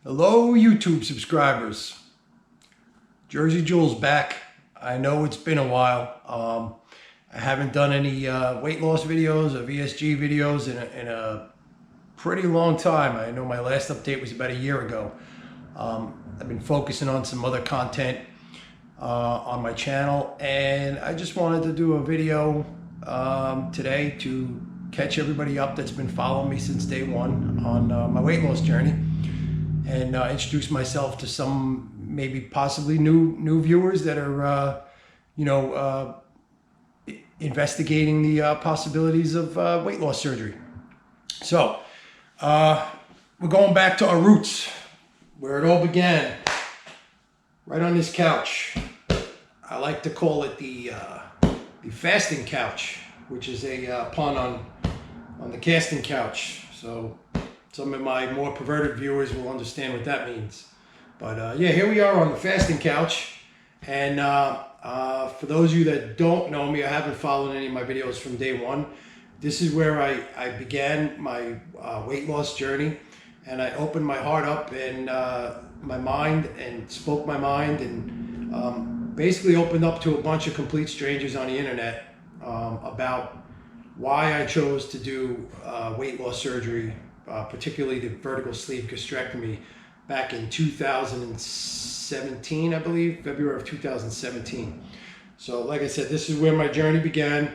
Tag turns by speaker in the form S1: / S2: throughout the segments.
S1: Hello, YouTube subscribers. Jersey Jules back. I know it's been a while. I haven't done any weight loss videos or VSG videos in a pretty long time. I know my last update was about a year ago. I've been focusing on some other content on my channel, and I just wanted to do a video today to catch everybody up that's been following me since day one on my weight loss journey, and introduce myself to some maybe possibly new viewers that are investigating the possibilities of weight loss surgery. So we're going back to our roots, where it all began, right on this couch. I like to call it the fasting couch, which is a pun on the casting couch. So some of my more perverted viewers will understand what that means. But yeah, here we are on the fasting couch. And for those of you that don't know me, I haven't followed any of my videos from day one. This is where I began my weight loss journey. And I opened my heart up and my mind, and spoke my mind, and basically opened up to a bunch of complete strangers on the internet about why I chose to do weight loss surgery, particularly the vertical sleeve gastrectomy, back in 2017, I believe, February of 2017. So like I said, this is where my journey began.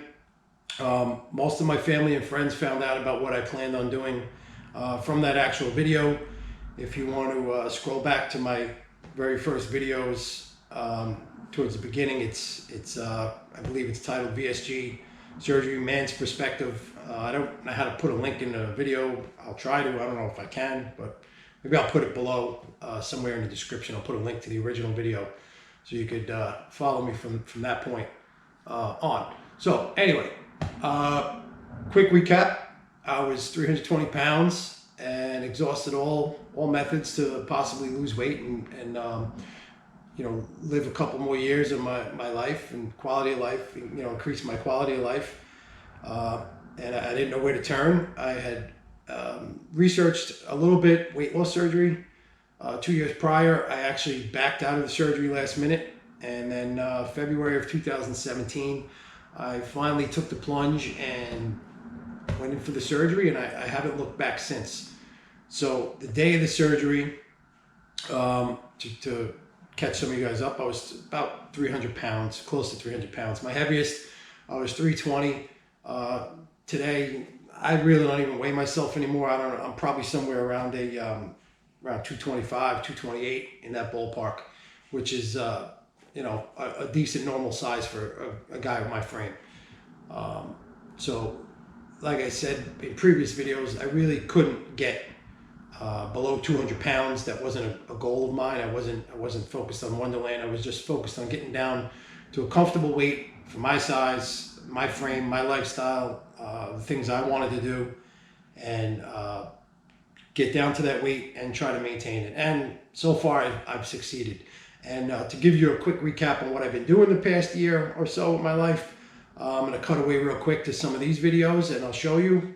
S1: Most of my family and friends found out about what I planned on doing from that actual video. If you want to scroll back to my very first videos towards the beginning, it's I believe it's titled VSG Surgery, Man's Perspective. I don't know how to put a link in the video. I'll try to. I don't know if I can, but maybe I'll put it below somewhere in the description. I'll put a link to the original video so you could follow me from that point on. So anyway, quick recap. I was 320 pounds and exhausted all methods to possibly lose weight and live a couple more years of my life and quality of life, increase my quality of life. And I didn't know where to turn. I had researched a little bit weight loss surgery. 2 years prior, I actually backed out of the surgery last minute. And then February of 2017, I finally took the plunge and went in for the surgery, and I haven't looked back since. So the day of the surgery, to catch some of you guys up, I was about 300 pounds, close to 300 pounds. My heaviest, I was 320. Today, I really don't even weigh myself anymore. I don't know. I'm probably somewhere around around 225, 228 in that ballpark, which is a decent normal size for a guy with my frame. So like I said in previous videos, I really couldn't get below 200 pounds. That wasn't a goal of mine. I wasn't focused on Wonderland. I was just focused on getting down to a comfortable weight for my size, my frame, my lifestyle, the things I wanted to do, and get down to that weight and try to maintain it. And so far, I've succeeded. And to give you a quick recap on what I've been doing the past year or so of my life, I'm going to cut away real quick to some of these videos, and I'll show you.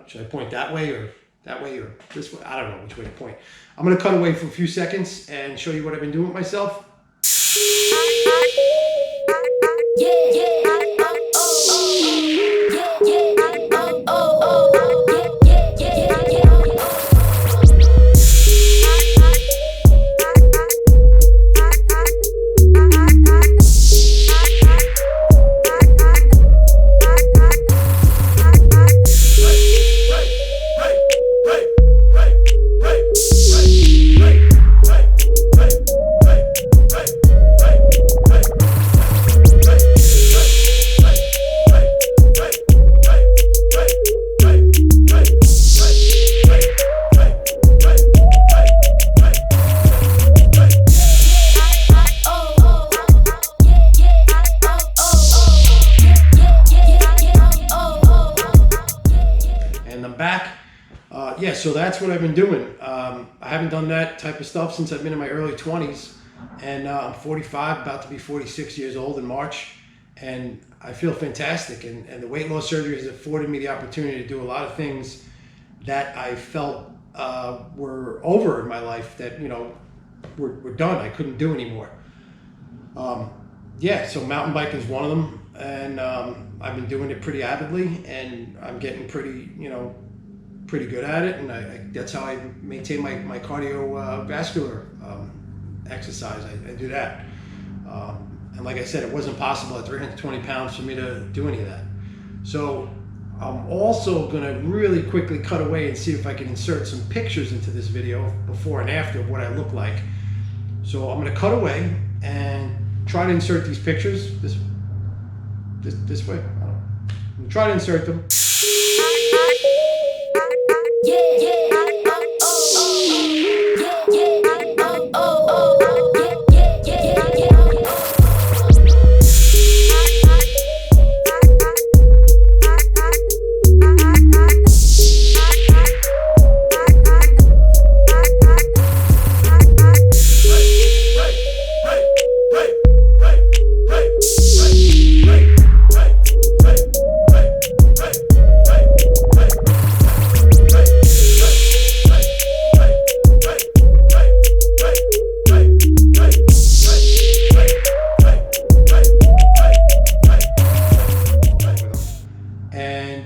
S1: Should I point that way or that way or this way? I don't know which way to point. I'm going to cut away for a few seconds and show you what I've been doing with myself. Yeah, so that's what I've been doing. I haven't done that type of stuff since I've been in my early 20s, and I'm 45, about to be 46 years old in March, and I feel fantastic. And the weight loss surgery has afforded me the opportunity to do a lot of things that I felt were over in my life that, were done. I couldn't do anymore. Yeah, so mountain biking is one of them, and I've been doing it pretty avidly, and I'm getting pretty good at it, and that's how I maintain my cardiovascular exercise. I do that. And like I said, it wasn't possible at 320 pounds for me to do any of that. So I'm also going to really quickly cut away and see if I can insert some pictures into this video before and after of what I look like. So I'm going to cut away and try to insert these pictures this way. I'm going to try to insert them.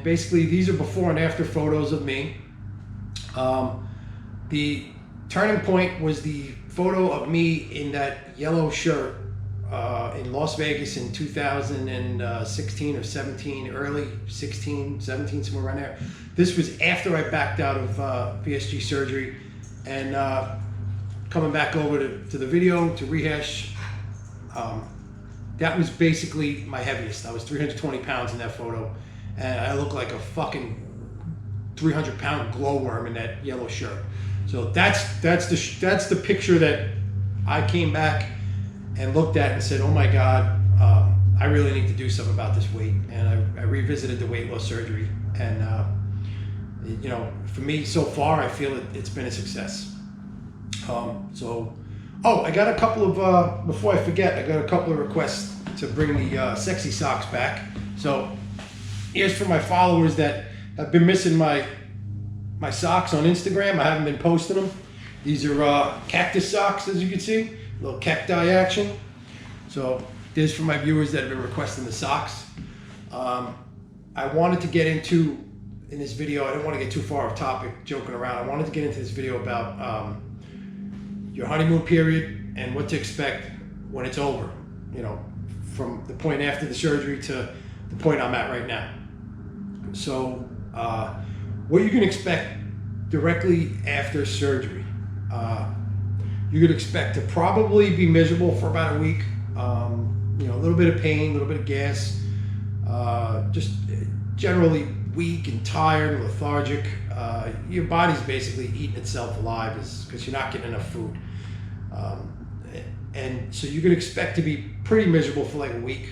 S1: Basically, these are before and after photos of me. The turning point was the photo of me in that yellow shirt in Las Vegas in 2016 or 17, early 16, 17, somewhere around there. This was after I backed out of VSG Surgery and coming back over to the video to rehash. That was basically my heaviest. I was 320 pounds in that photo. And I look like a fucking 300-pound glowworm in that yellow shirt. So that's the picture that I came back and looked at and said, "Oh my God, I really need to do something about this weight." And I revisited the weight loss surgery, and for me so far, I feel it's been a success. I got a couple of before I forget, I got a couple of requests to bring the sexy socks back. So. Here's for my followers that have been missing my socks on Instagram. I haven't been posting them. These are cactus socks, as you can see, a little cacti action. So there's for my viewers that have been requesting the socks. I wanted to get into, in this video, I didn't want to get too far off topic, joking around. I wanted to get into this video about your honeymoon period and what to expect when it's over, from the point after the surgery to the point I'm at right now. So what you can expect directly after surgery, you could expect to probably be miserable for about a week. A little bit of pain, a little bit of gas, just generally weak and tired, lethargic. Your body's basically eating itself alive because you're not getting enough food. And so you could expect to be pretty miserable for like a week.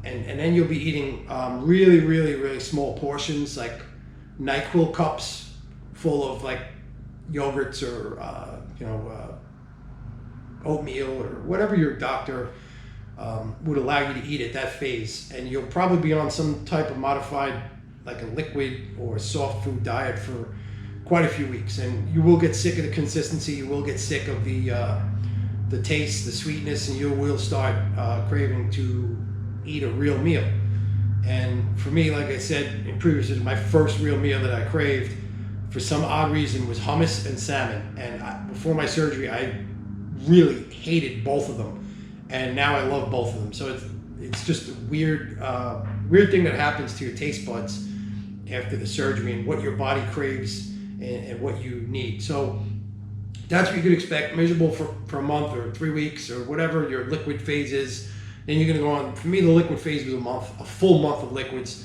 S1: And then you'll be eating really, really, really small portions, like NyQuil cups full of like yogurts or oatmeal or whatever your doctor would allow you to eat at that phase. And you'll probably be on some type of modified, like a liquid or soft food diet for quite a few weeks. And you will get sick of the consistency. You will get sick of the taste, the sweetness, and you will start craving to eat a real meal. And for me, like I said in previous, my first real meal that I craved for some odd reason was hummus and salmon. And before my surgery, I really hated both of them, and now I love both of them. So it's just a weird thing that happens to your taste buds after the surgery and what your body craves and what you need. So that's what you could expect, miserable for a month or 3 weeks or whatever your liquid phase is. Then you're gonna go on. For me, the liquid phase was a full month of liquids.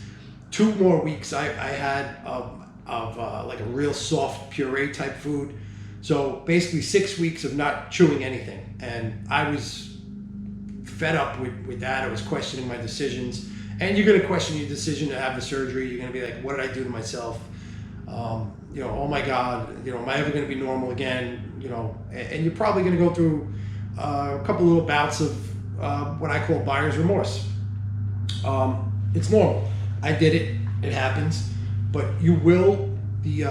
S1: 2 more weeks I had of like a real soft puree type food. So basically 6 weeks of not chewing anything. And I was fed up with that. I was questioning my decisions. And you're gonna question your decision to have the surgery. You're gonna be like, what did I do to myself? Oh my God, am I ever gonna be normal again? And you're probably gonna go through a couple little bouts of what I call buyer's remorse. It's normal. I did it. It happens. But you will, the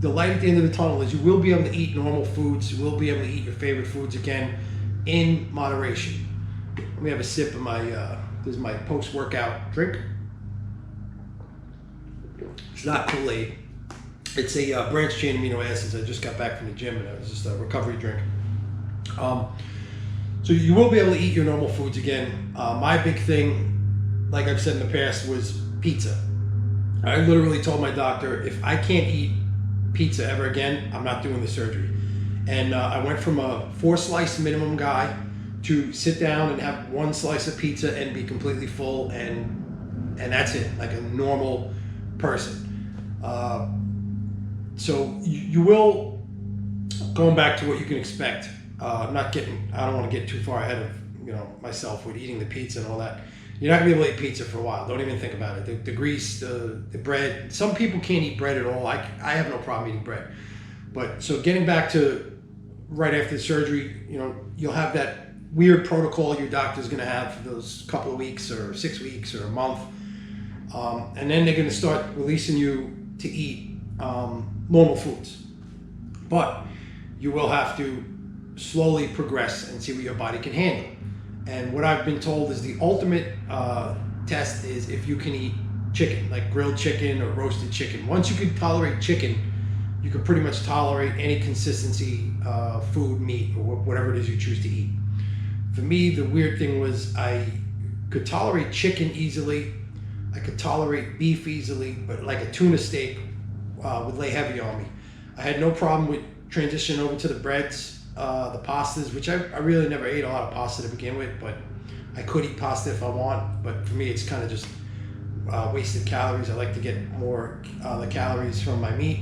S1: the light at the end of the tunnel is you will be able to eat normal foods. You will be able to eat your favorite foods again in moderation. Let me have a sip of my, this is my post-workout drink. It's not Kool-Aid. It's a branched chain amino acids. I just got back from the gym and it was just a recovery drink. So you will be able to eat your normal foods again. My big thing, like I've said in the past, was pizza. I literally told my doctor, if I can't eat pizza ever again, I'm not doing the surgery. And I went from a 4-slice minimum guy to sit down and have 1 slice of pizza and be completely full, and that's it, like a normal person. So you will, going back to what you can expect, I don't want to get too far ahead of myself with eating the pizza and all that. You're not gonna be able to eat pizza for a while. Don't even think about it. The grease, the bread. Some people can't eat bread at all. I have no problem eating bread. But so getting back to right after the surgery, you'll have that weird protocol your doctor's gonna have for those couple of weeks or 6 weeks or a month, and then they're gonna start releasing you to eat normal foods. But you will have to slowly progress and see what your body can handle. And what I've been told is the ultimate test is if you can eat chicken, like grilled chicken or roasted chicken. Once you can tolerate chicken, you can pretty much tolerate any consistency food, meat, or whatever it is you choose to eat. For me, the weird thing was I could tolerate chicken easily. I could tolerate beef easily, but like a tuna steak would lay heavy on me. I had no problem with transition over to the breads. The pastas, which I really never ate a lot of pasta to begin with, but I could eat pasta if I want. But for me, it's kind of just wasted calories. I like to get more the calories from my meat.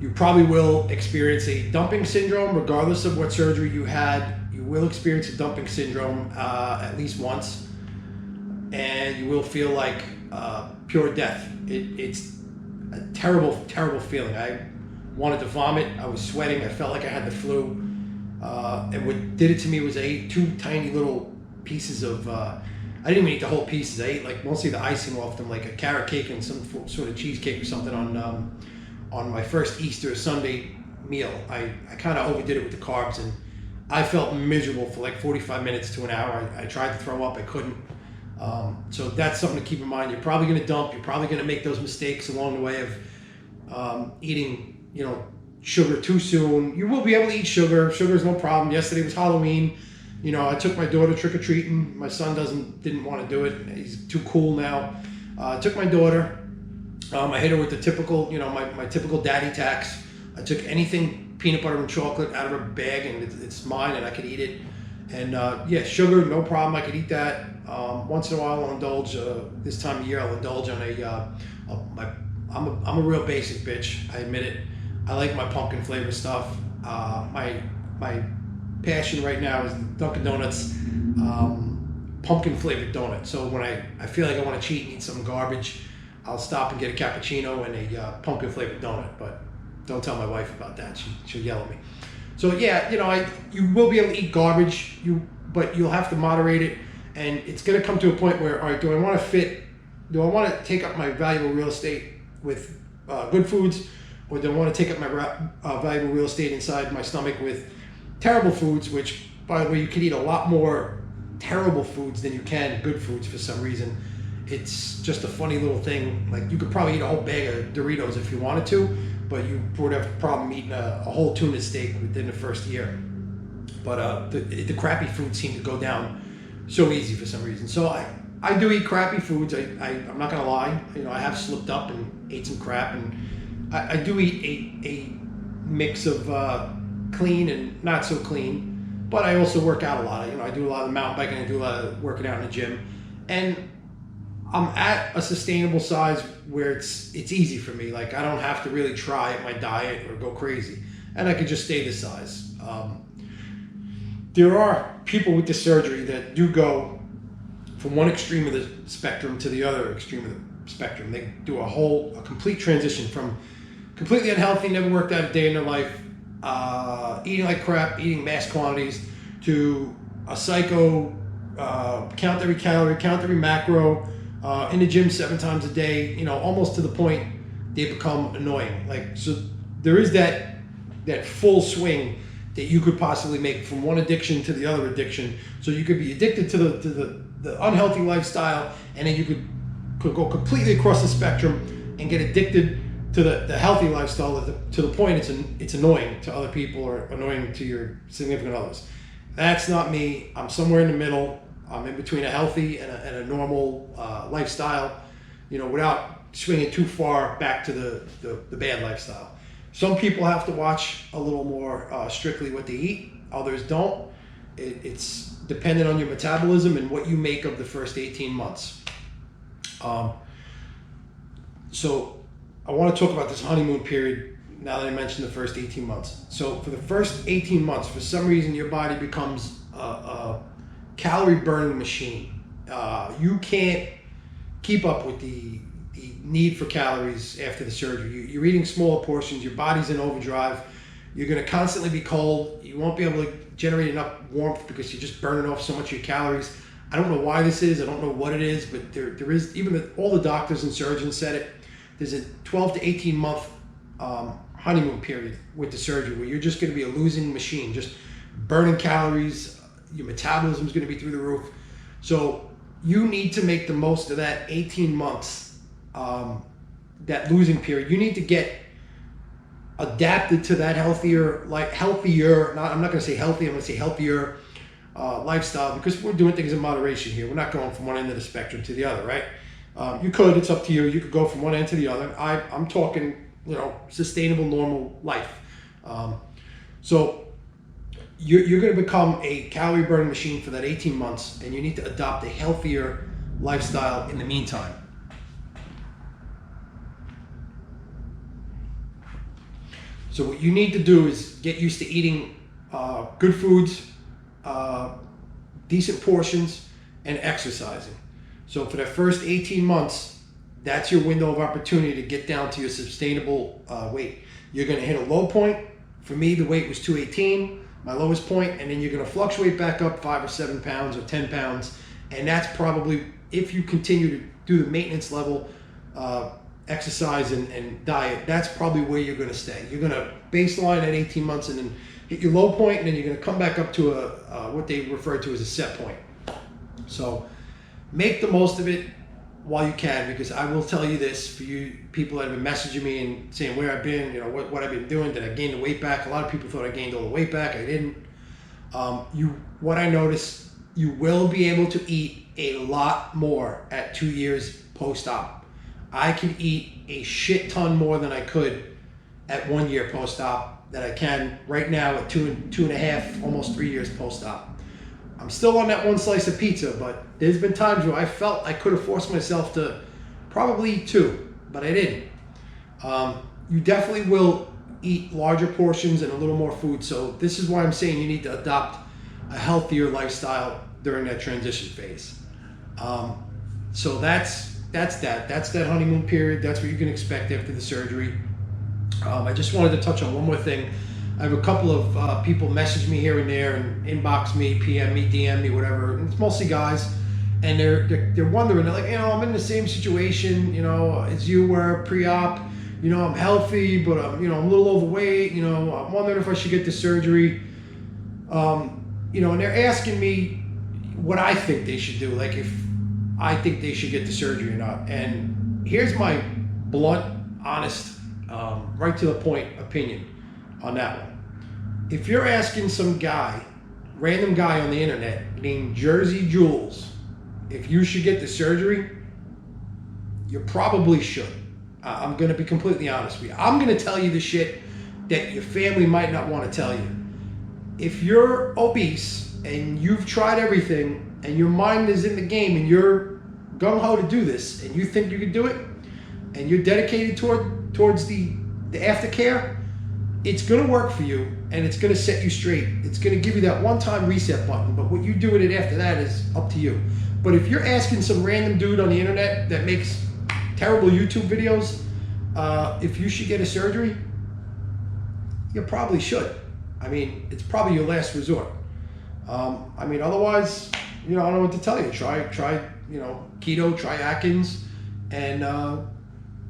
S1: You probably will experience a dumping syndrome, regardless of what surgery you had. You will experience a dumping syndrome at least once, and you will feel like pure death. It's a terrible, terrible feeling. I wanted to vomit. I was sweating. I felt like I had the flu. And what did it to me was I ate 2 tiny little pieces of, I didn't even eat the whole pieces. I ate like mostly the icing off them, like a carrot cake and some sort of cheesecake or something on my first Easter Sunday meal. I kind of overdid it with the carbs, and I felt miserable for like 45 minutes to an hour. I tried to throw up. I couldn't. So that's something to keep in mind. You're probably going to dump. You're probably going to make those mistakes along the way of eating sugar too soon. You will be able to eat sugar. Sugar is no problem. Yesterday was Halloween. I took my daughter trick-or-treating. My son didn't want to do it. He's too cool now. I took my daughter. I hit her with the typical, my typical daddy tax. I took anything peanut butter and chocolate out of her bag, and it's mine, and I could eat it. And yeah, sugar, no problem. I could eat that. Once in a while, I'll indulge. This time of year, I'll indulge on I'm a real basic bitch. I admit it. I like my pumpkin flavor stuff. My passion right now is Dunkin' Donuts pumpkin flavored donut. So when I feel like I want to cheat and eat some garbage, I'll stop and get a cappuccino and a pumpkin flavored donut. But don't tell my wife about that. She'll yell at me. So yeah, you will be able to eat garbage, but you'll have to moderate it, and it's going to come to a point where, all right, do I want to take up my valuable real estate with good foods, or do I want to take up my valuable real estate inside my stomach with terrible foods, which, by the way, you can eat a lot more terrible foods than you can good foods for some reason. It's just a funny little thing. Like, you could probably eat a whole bag of Doritos if you wanted to, but you would have a problem eating a whole tuna steak within the first year. But the crappy foods seem to go down so easy for some reason. So I do eat crappy foods. I'm not gonna lie. I have slipped up and ate some crap, and I do eat a mix of clean and not so clean. But I also work out a lot. I do a lot of mountain biking. I do a lot of working out in the gym, and I'm at a sustainable size where it's easy for me. Like, I don't have to really try at my diet or go crazy, and I can just stay this size. There are people with the surgery that do go from one extreme of the spectrum to the other extreme of the spectrum. They do a complete transition from completely unhealthy, never worked out a day in their life, eating like crap, eating mass quantities, to a psycho, count every calorie, count every macro, in the gym 7 times a day, almost to the point they become annoying. Like, so there is that full swing that you could possibly make from one addiction to the other addiction. So you could be addicted to the unhealthy lifestyle, and then you could go completely across the spectrum and get addicted to the healthy lifestyle to the point it's annoying to other people or annoying to your significant others. That's not me. I'm somewhere in the middle. I'm in between a healthy and a normal lifestyle, without swinging too far back to the bad lifestyle. Some people have to watch a little more strictly what they eat. Others don't. It's dependent on your metabolism and what you make of the first 18 months. So I want to talk about this honeymoon period now that I mentioned the first 18 months. So for the first 18 months, for some reason, your body becomes a calorie burning machine. You can't keep up with the need for calories after the surgery. You're eating smaller portions, your body's in overdrive, you're going to constantly be cold, you won't be able to generate enough warmth because you're just burning off so much of your calories. I don't know why this is, I don't know what it is, but there is, all the doctors and surgeons said it, there's a 12 to 18 month honeymoon period with the surgery where you're just going to be a losing machine, just burning calories, your metabolism is going to be through the roof. So you need to make the most of that 18 months, that losing period. You need to get adapted to that healthier, I'm not going to say healthy, I'm going to say healthier lifestyle, because we're doing things in moderation here. We're not going from one end of the spectrum to the other, right? You could, it's up to you. You could go from one end to the other. I'm talking, sustainable, normal life. So you're going to become a calorie burning machine for that 18 months, and you need to adopt a healthier lifestyle in the meantime. So what you need to do is get used to eating good foods, decent portions, and exercising. So for the first 18 months, that's your window of opportunity to get down to your sustainable weight. You're going to hit a low point. For me, the weight was 218, my lowest point, and then you're going to fluctuate back up 5 or 7 pounds or 10 pounds. And that's probably, if you continue to do the maintenance level exercise and diet, that's probably where you're going to stay. You're going to baseline at 18 months and then hit your low point, and then you're going to come back up to what they refer to as a set point. So make the most of it while you can, because I will tell you this, for you people that have been messaging me and saying where I've been, what I've been doing, did I gain the weight back? A lot of people thought I gained all the weight back. I didn't. What I noticed, you will be able to eat a lot more at 2 years post-op. I can eat a shit ton more than I could at 1 year post-op that I can right now at 2.5, almost 3 years post-op. I'm still on that one slice of pizza, but there's been times where I felt I could have forced myself to probably eat 2, but I didn't. You definitely will eat larger portions and a little more food, so this is why I'm saying you need to adopt a healthier lifestyle during that transition phase. So that's that honeymoon period. That's what you can expect after the surgery. I just wanted to touch on one more thing. I have a couple of people message me here and there and inbox me, PM me, DM me, whatever. And it's mostly guys, and they're wondering. They're like, I'm in the same situation, as you were pre-op. I'm healthy, but I'm a little overweight. I'm wondering if I should get the surgery. And they're asking me what I think they should do, like if I think they should get the surgery or not. And here's my blunt, honest, right to the point opinion on that one. If you're asking some random guy on the internet named Jersey Jules, if you should get the surgery, you probably should. I'm going to be completely honest with you. I'm going to tell you the shit that your family might not want to tell you. If you're obese and you've tried everything and your mind is in the game and you're gung-ho to do this and you think you can do it and you're dedicated towards the aftercare, it's going to work for you and it's going to set you straight. It's going to give you that one-time reset button, but what you do with it after that is up to you. But if you're asking some random dude on the internet that makes terrible YouTube videos if you should get a surgery, you probably should. I mean, it's probably your last resort. Otherwise, I don't know what to tell you. Try keto, try Atkins, and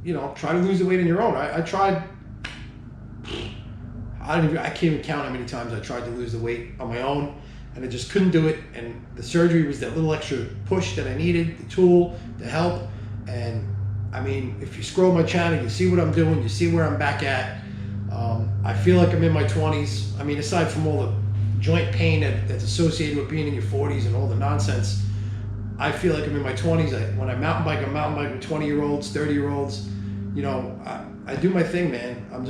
S1: you know, try to lose the weight on your own. I tried. I can't even count how many times I tried to lose the weight on my own, and I just couldn't do it. And the surgery was that little extra push that I needed, the tool, the help. And I mean, if you scroll my channel, you see what I'm doing, you see where I'm back at. I feel like I'm in my 20s. I mean, aside from all the joint pain that's associated with being in your 40s and all the nonsense, I feel like I'm in my 20s. When I mountain bike, I'm mountain biking with 20-year-olds, 30-year-olds. You know, I do my thing, man. I'm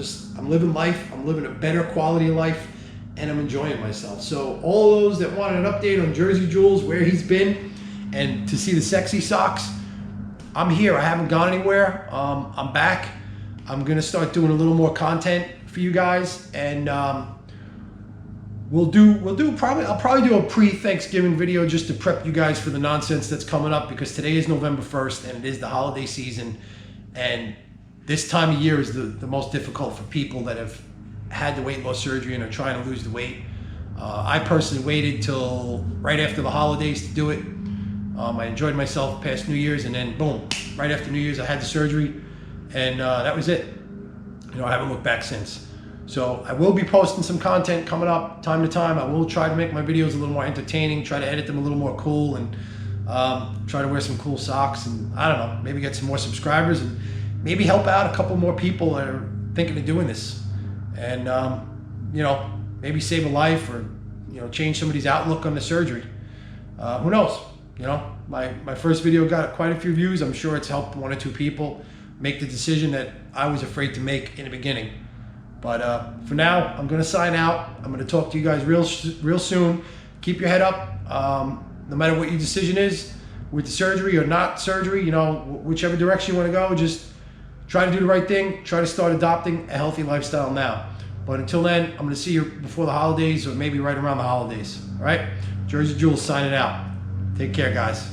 S1: living life. I'm living a better quality of life, and I'm enjoying myself. So all those that wanted an update on Jersey Jules, where he's been, and to see the sexy socks, I'm here. I haven't gone anywhere. I'm back. I'm gonna start doing a little more content for you guys, and I'll probably do a pre-Thanksgiving video just to prep you guys for the nonsense that's coming up, because today is November 1st and it is the holiday season, and this time of year is the most difficult for people that have had the weight loss surgery and are trying to lose the weight. I personally waited till right after the holidays to do it. I enjoyed myself past New Year's, and then boom, right after New Year's I had the surgery, and that was it. You know, I haven't looked back since. So I will be posting some content coming up time to time. I will try to make my videos a little more entertaining, try to edit them a little more cool, and try to wear some cool socks, and I don't know, maybe get some more subscribers, and maybe help out a couple more people that are thinking of doing this, and you know, maybe save a life, or you know, change somebody's outlook on the surgery. Who knows? You know, my first video got quite a few views. I'm sure it's helped one or two people make the decision that I was afraid to make in the beginning. But for now, I'm gonna sign out. I'm gonna talk to you guys real soon. Keep your head up, no matter what your decision is with the surgery or not surgery. You know, whichever direction you want to go, just try to do the right thing. Try to start adopting a healthy lifestyle now. But until then, I'm gonna see you before the holidays, or maybe right around the holidays. All right, Jersey Jules signing out. Take care, guys.